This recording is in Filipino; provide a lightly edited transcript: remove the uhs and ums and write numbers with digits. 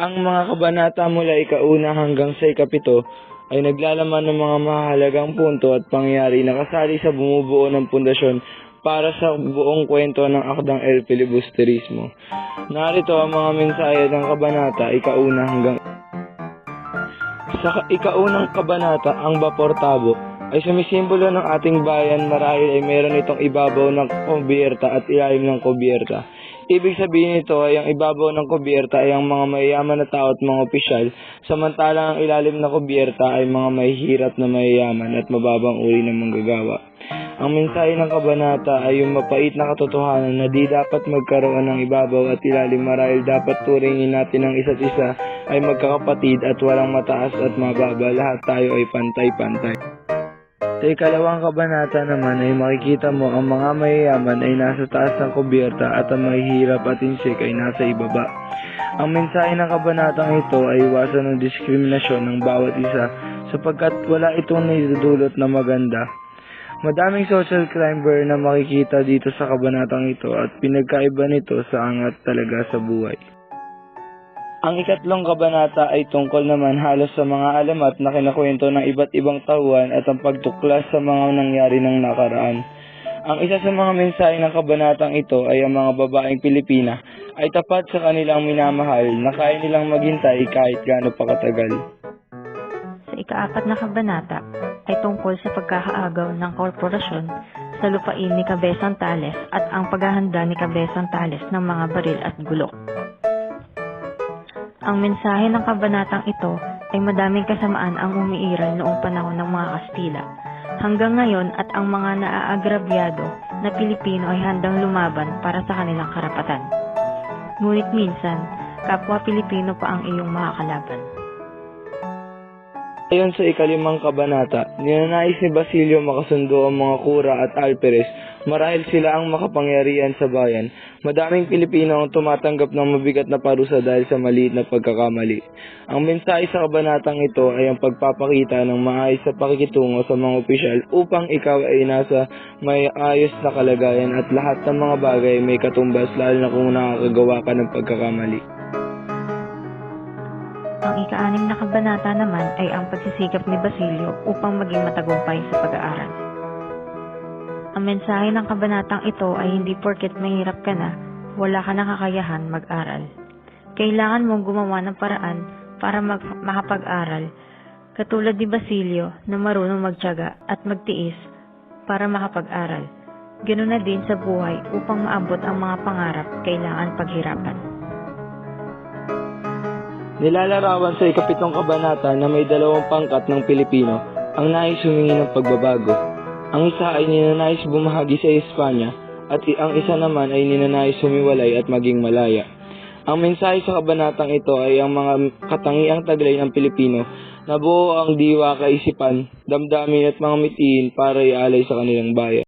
Ang mga kabanata mula ika-1 hanggang sa ika-7 ay naglalaman ng mga mahalagang punto at pangyayari na kasali sa bumubuo ng pundasyon para sa buong kwento ng akdang El Filibusterismo. Narito ang mga mensahe ng kabanata ika-1 hanggang sa ika-unang kabanata. Ang Bapor Tabo ay sumisimbolo ng ating bayan marahil ay meron itong ibabaw ng kubierta at ilalim ng kubierta. Ibig sabihin nito ay ang ibabaw ng kubierta ay ang mga mayayaman na tao at mga opisyal, samantalang ang ilalim ng kubierta ay mga mahihirap na mayayaman at mababang uri ng manggagawa. Ang mensahe ng kabanata ay yung mapait na katotohanan na di dapat magkaroon ng ibabaw at ilalim marahil dapat turingin natin ang isa't isa ay magkakapatid at walang mataas at mababa, lahat tayo ay pantay-pantay. Sa ikalawang kabanata naman ay makikita mo ang mga mayayaman ay nasa taas ng kubierta at ang mahihirap at insik ay nasa ibaba. Ang mensahe ng kabanatang ito ay iwasan ng diskriminasyon ng bawat isa sapagkat wala itong nidudulot na maganda. Madaming social crime na makikita dito sa kabanatang ito at pinagkaiba nito sa angat talaga sa buhay. Ang ikatlong kabanata ay tungkol naman halos sa mga alamat na kinakwento ng iba't ibang tauhan at ang pagtuklas sa mga nangyari ng nakaraan. Ang isa sa mga mensahe ng kabanatang ito ay ang mga babaeng Pilipina ay tapat sa kanilang minamahal na kaya nilang maghintay kahit gaano pa katagal. Sa ika-4 na kabanata ay tungkol sa pagkakaagaw ng korporasyon sa lupain ni Cabezang Tales at ang paghahanda ni Cabezang Tales ng mga baril at gulok. Ang mensahe ng kabanatang ito ay madaming kasamaan ang umiiral noong panahon ng mga Kastila. Hanggang ngayon at ang mga naaagrabyado na Pilipino ay handang lumaban para sa kanilang karapatan. Ngunit minsan, kapwa Pilipino pa ang iyong mga kalaban. Ayon sa ika-5 kabanata, ninanais ni Basilio makasundo ang mga kura at alperes marahil sila ang makapangyarihan sa bayan. Madaming Pilipino ang tumatanggap ng mabigat na parusa dahil sa maliit na pagkakamali. Ang mensahe sa kabanatang ito ay ang pagpapakita ng maayos sa pakikitungo sa mga opisyal upang ikaw ay nasa may ayos na kalagayan at lahat ng mga bagay may katumbas lalo na kung nakakagawa ka ng pagkakamali. Ang ika-6 na kabanata naman ay ang pagsisikap ni Basilio upang maging matagumpay sa pag-aaral. Ang mensahe ng kabanatang ito ay hindi porket mahirap ka na, wala ka na kakayahan mag-aral. Kailangan mong gumawa ng paraan para makapag-aral, katulad ni Basilio na marunong magtiyaga at magtiis para makapag-aral. Ganoon na din sa buhay, upang maabot ang mga pangarap, kailangan paghirapan. Nilalarawan sa ika-7 kabanata na may 2 pangkat ng Pilipino ang nais humingi ng pagbabago. Ang isa ay ninanais bumahagi sa Espanya at ang isa naman ay ninanais humiwalay at maging malaya. Ang mensahe sa kabanatang ito ay ang mga katangiang taglay ng Pilipino na buo ang diwa, kaisipan, damdamin at mga mitiin para ialay sa kanilang bayan.